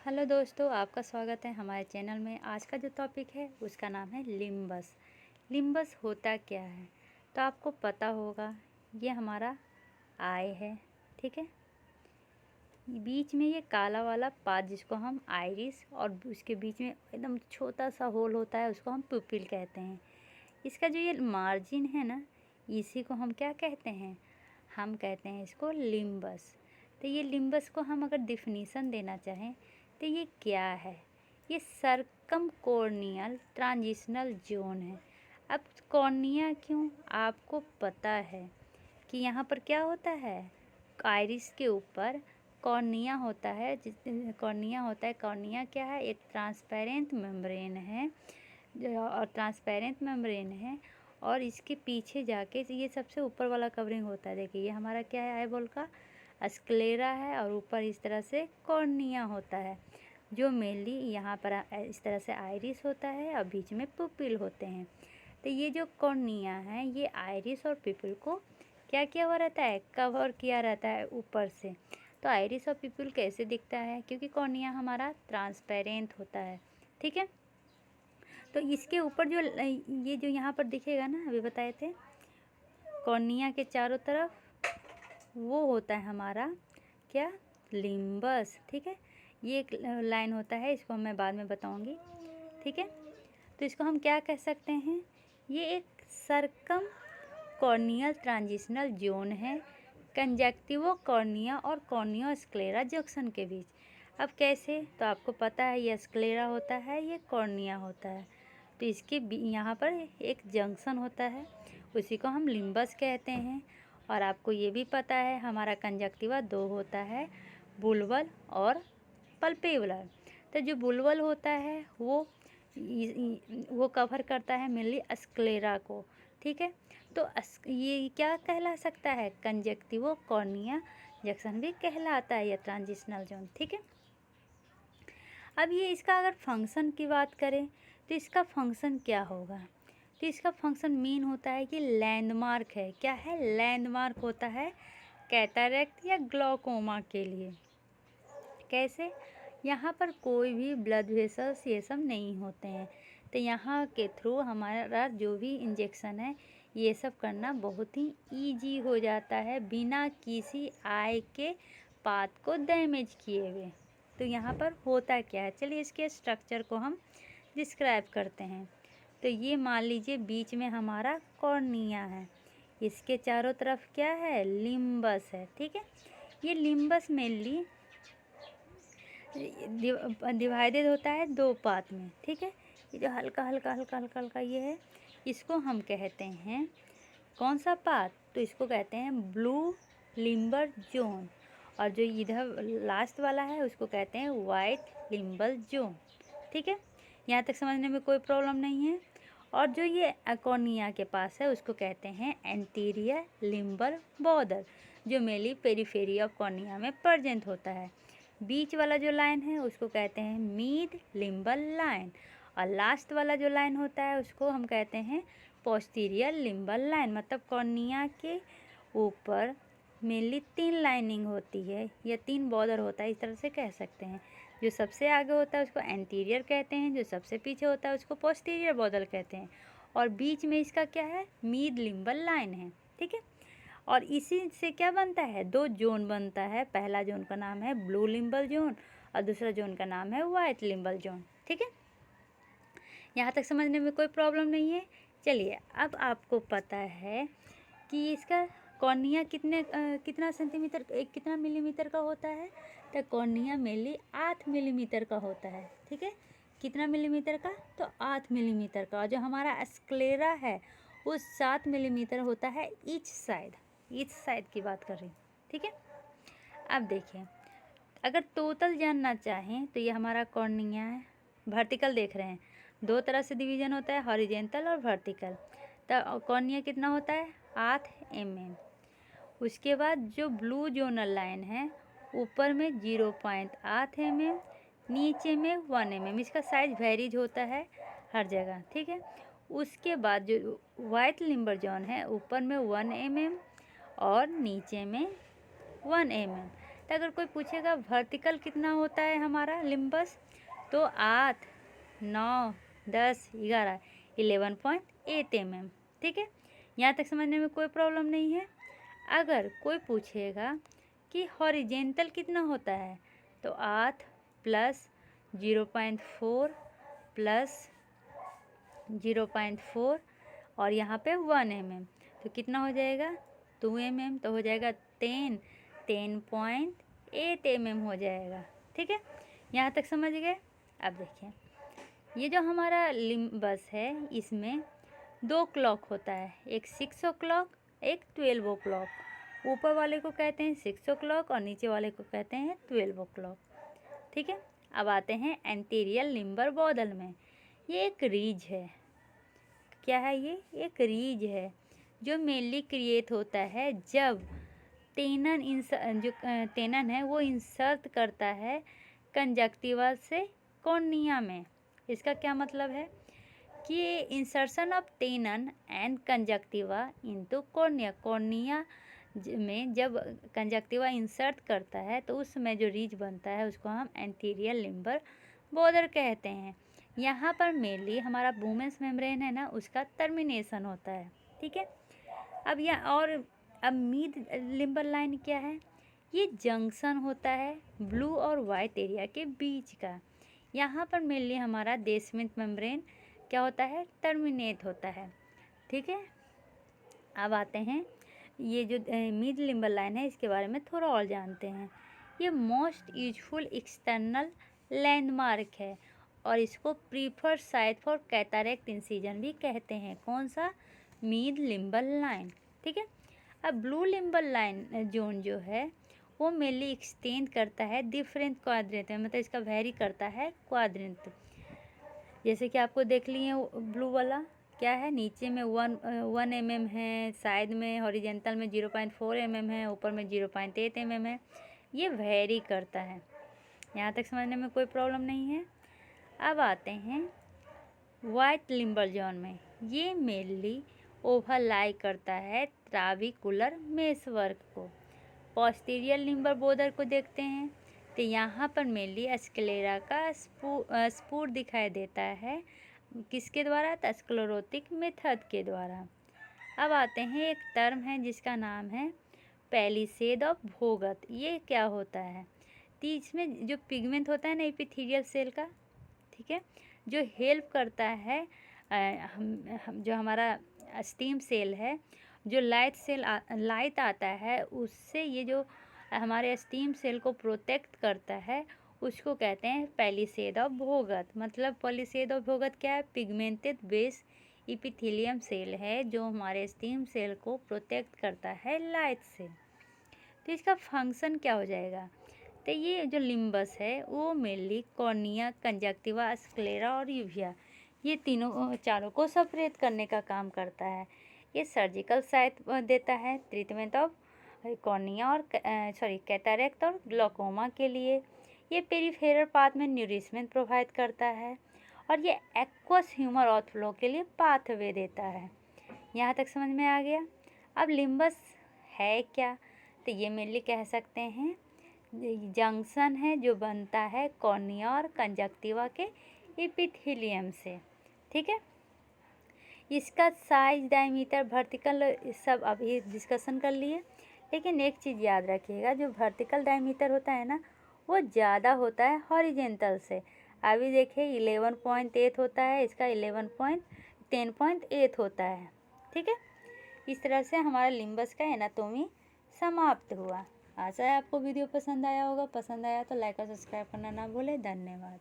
Hello दोस्तों, आपका स्वागत है हमारे चैनल में। आज का जो टॉपिक है उसका नाम है लिम्बस। लिम्बस होता क्या है तो आपको पता होगा। ये हमारा आई है, ठीक है। बीच में ये काला वाला पार्ट जिसको हम आइरिस, और उसके बीच में एकदम छोटा सा होल होता है, उसको हम पुपिल कहते हैं। इसका जो ये मार्जिन है ना, इसी को हम क्या कहते हैं, हम कहते हैं इसको लिम्बस। तो ये लिम्बस को हम अगर डिफिनीसन देना चाहें तो ये क्या है, ये सरकम कॉर्नियल ट्रांजिशनल जोन है। अब कॉर्निया क्यों, आपको पता है कि यहाँ पर क्या होता है, आइरिस के ऊपर कॉर्निया होता है। कॉर्निया क्या है, एक ट्रांसपेरेंट मेम्ब्रेन है, और ट्रांसपेरेंट मेम्ब्रेन है, और इसके पीछे जाके ये सबसे ऊपर वाला कवरिंग होता है। देखिए ये हमारा क्या है, आईबॉल का स्क्लेरा है, और ऊपर इस तरह से कॉर्निया होता है, जो मेनली यहाँ पर इस तरह से आइरिस होता है और बीच में पुपिल होते हैं। तो ये जो कॉर्निया है, ये आइरिस और पुपिल को क्या किया हुआ रहता है, कवर किया रहता है ऊपर से। तो आइरिस और पुपिल कैसे दिखता है, क्योंकि कॉर्निया हमारा ट्रांसपेरेंट होता है, ठीक है। तो इसके ऊपर जो ये जो यहाँ पर दिखेगा ना, अभी बताए थे, कॉर्निया के चारों तरफ वो होता है हमारा क्या, लिम्बस, ठीक है। ये एक लाइन होता है, इसको मैं बाद में बताऊंगी, ठीक है। तो इसको हम क्या कह सकते हैं, ये एक सरकम कॉर्नियल ट्रांजिशनल जोन है कंजक्टिवो कॉर्निया और कॉर्नियो स्क्लेरा जंक्शन के बीच। अब कैसे, तो आपको पता है ये स्क्लेरा होता है, ये कॉर्निया होता है, तो इसके यहाँ पर एक जंक्शन होता है, उसी को हम लिम्बस कहते हैं। और आपको ये भी पता है हमारा कंजक्टिवा दो होता है, बुलवल और पल्पेबुलर। तो जो बुलवल होता है वो कवर करता है मेनली स्क्लेरा को, ठीक है। तो ये क्या कहला सकता है, कंजक्टिवो कॉर्निया जंक्शन भी कहलाता है, या ट्रांजिशनल जोन, ठीक है। अब ये इसका अगर फंक्शन की बात करें तो इसका फंक्शन क्या होगा, तो इसका फंक्शन मेन होता है कि लैंडमार्क है। क्या है, लैंडमार्क होता है कैटरेक्ट या ग्लाउकोमा के लिए। कैसे, यहाँ पर कोई भी ब्लड वेसल्स ये सब नहीं होते हैं, तो यहाँ के थ्रू हमारा जो भी इंजेक्शन है ये सब करना बहुत ही ईजी हो जाता है, बिना किसी आई के पाथ को डैमेज किए हुए। तो यहाँ पर होता क्या है, चलिए इसके स्ट्रक्चर को हम डिस्क्राइब करते हैं। तो ये मान लीजिए बीच में हमारा कॉर्निया है, इसके चारों तरफ क्या है, लिम्बस है, ठीक है। ये लिम्बस मेनली डिवाइडेड होता है दो पार्ट में, ठीक है। ये जो हल्का हल्का हल्का हल्का हल्का ये है, इसको हम कहते हैं कौन सा पार्ट, तो इसको कहते हैं ब्लू लिम्बर जोन, और जो इधर लास्ट वाला है उसको कहते हैं वाइट लिम्बल जोन, ठीक है। यहाँ तक समझने में कोई प्रॉब्लम नहीं है। और जो ये कॉर्निया के पास है उसको कहते हैं एंटीरियर लिम्बर बॉर्डर, जो मेनली पेरिफेरी ऑफ कॉर्निया में प्रेजेंट होता है। बीच वाला जो लाइन है उसको कहते हैं मिड लिम्बल लाइन, और लास्ट वाला जो लाइन होता है उसको हम कहते हैं पोस्टीरियर लिम्बल लाइन। मतलब कॉर्निया के ऊपर मेनली तीन लाइनिंग होती है, या तीन बॉर्डर होता है, इस तरह से कह सकते हैं। जो सबसे आगे होता है उसको एंटीरियर कहते हैं, जो सबसे पीछे होता है उसको पोस्टीरियर बॉर्डर कहते हैं, और बीच में इसका क्या है, मिड लिम्बल लाइन है, ठीक है। और इसी से क्या बनता है, दो जोन बनता है। पहला जोन का नाम है ब्लू लिम्बल जोन, और दूसरा जोन का नाम है वाइट लिम्बल जोन, ठीक है। यहाँ तक समझने में कोई प्रॉब्लम नहीं है। चलिए, अब आपको पता है कि इसका कॉर्निया कितना सेंटीमीटर, कितना मिलीमीटर का होता है, तो कॉर्निया मेनली 8 मिलीमीटर का होता है, ठीक है। कितना मिलीमीटर का, तो 8 मिलीमीटर का। और जो हमारा स्क्लेरा है वो 7 मिलीमीटर होता है ईच साइड की बात कर रही, ठीक है। अब देखिए, अगर टोटल जानना चाहें तो ये हमारा कॉर्निया है, वर्टिकल देख रहे हैं, दो तरह से डिवीजन होता है, हॉरिजेंटल और वर्टिकल। तो कॉर्निया कितना होता है, 8 mm। उसके बाद जो ब्लू जोनल लाइन है, ऊपर में 0.8 mm, नीचे में 1 mm। इसका साइज वेरीज होता है हर जगह, ठीक है। उसके बाद जो वाइट लिम्बर जोन है, ऊपर में 1 mm और नीचे में 1 mm। तो अगर कोई पूछेगा वर्टिकल कितना होता है हमारा लिम्बस, तो 8, 9, 10, 11, 11.8 mm। ठीक है, यहाँ तक समझने में कोई प्रॉब्लम नहीं है। अगर कोई पूछेगा कि हॉरिजेंटल कितना होता है, तो 8 प्लस 0.4 प्लस 0.4 और यहाँ पे 1 mm, तो कितना हो जाएगा 2 mm, तो हो जाएगा 10.8 mm हो जाएगा। ठीक है, यहाँ तक समझ गए। अब देखिए, ये जो हमारा लिम्बस है इसमें 2 क्लॉक होता है, एक 6 o'clock, एक 12 o'clock। ऊपर वाले को कहते हैं 6 o'clock और नीचे वाले को कहते हैं 12 o'clock। ठीक है, अब आते हैं एंटीरियर लिम्बर बॉडल में। ये एक रीज है। क्या है ये? एक रीज है जो मेनली क्रिएट होता है जब टेनन है वो इंसर्ट करता है कंजक्टिवा से कॉर्निया में। इसका क्या मतलब है कि insertion of tenon and conjunctiva into cornea में जब कंजक्टिवा इंसर्ट करता है तो उसमें जो रीज बनता है उसको हम एंटीरियर लिम्बर बॉर्डर कहते हैं। यहाँ पर मेनली हमारा वुमेन्स मेम्ब्रेन है ना, उसका टर्मिनेशन होता है। ठीक है, अब मिड लिम्बर लाइन क्या है? ये जंक्शन होता है ब्लू और वाइट एरिया के बीच का। यहाँ पर मेनली हमारा बेसमेंट मेम्ब्रेन क्या होता है? टर्मिनेट होता है। ठीक है, अब आते हैं ये जो मिड लिम्बर लाइन है इसके बारे में थोड़ा और जानते हैं। ये मोस्ट यूजफुल एक्सटर्नल लैंडमार्क है और इसको prefer site for cataract incision भी कहते हैं। कौन सा? Mid limber line. ठीक है, अब ब्लू लिम्बर लाइन जोन जो है वो मेनली एक्सटेंड करता है डिफरेंट क्वाड्रेंट में, मतलब इसका वेरी करता है क्वाड्रेंट। जैसे कि आपको देख लिए ब्लू वाला क्या है, नीचे में 1 mm है, साइड में हॉरिजेंटल में 0.4 mm है, ऊपर में 0.8 mm है। ये वेरी करता है। यहाँ तक समझने में कोई प्रॉब्लम नहीं है। अब आते हैं वाइट लिम्बर जोन में। ये मेनली ओवरलाई करता है ट्राविकुलर मेशवर्क को। पोस्टीरियर लिम्बर बॉर्डर को देखते हैं तो यहाँ पर मेनली स्क्लेरा का स्पूर दिखाई देता है। किसके द्वारा? स्क्लेरोटिक मेथड के द्वारा। अब आते हैं एक टर्म है जिसका नाम है पैलिसेड ऑफ भोगत। ये क्या होता है? तो इसमें जो पिगमेंट होता है ना एपिथेलियल सेल का, ठीक है, जो हेल्प करता है जो हमारा स्टीम सेल है, जो लाइट आता है उससे ये जो हमारे स्टीम सेल को प्रोटेक्ट करता है उसको कहते हैं पैलिसेड ऑफ भोगत। मतलब पैलिसेड ऑफ भोगत क्या है? पिगमेंटेड बेस एपिथेलियम सेल है जो हमारे स्टीम सेल को प्रोटेक्ट करता है लाइट से। तो इसका फंक्शन क्या हो जाएगा? तो ये जो लिम्बस है वो मेनली कॉर्निया, कंजक्टिवा, स्क्लेरा और यूविया, ये चारों को सेपरेट करने का काम करता है। ये सर्जिकल साइट देता है ट्रीटमेंट ऑफ कॉर्निया और कैटरेक्ट और ग्लोकोमा के लिए। ये पेरिफेरल पाथ में न्यूरिशमेंट प्रोवाइड करता है और ये एक्वस ह्यूमर आउटफ्लो के लिए पाथवे देता है। यहाँ तक समझ में आ गया। अब लिम्बस है क्या? तो ये मेनली कह सकते हैं जंक्शन है जो बनता है कॉर्निया और कंजक्टिवा के एपिथेलियम से। ठीक है, इसका साइज, डायमीटर, वर्टिकल सब अभी डिस्कशन कर लिए। लेकिन एक चीज़ याद रखिएगा, जो वर्टिकल डायमीटर होता है ना वो ज़्यादा होता है हॉरिजेंटल से। अभी देखिए 11.8 होता है, इसका 10.8 होता है। ठीक है, इस तरह से हमारा लिम्बस का एनाटोमी समाप्त हुआ। आशा है आपको वीडियो पसंद आया होगा। पसंद आया तो लाइक और सब्सक्राइब करना ना भूलें। धन्यवाद।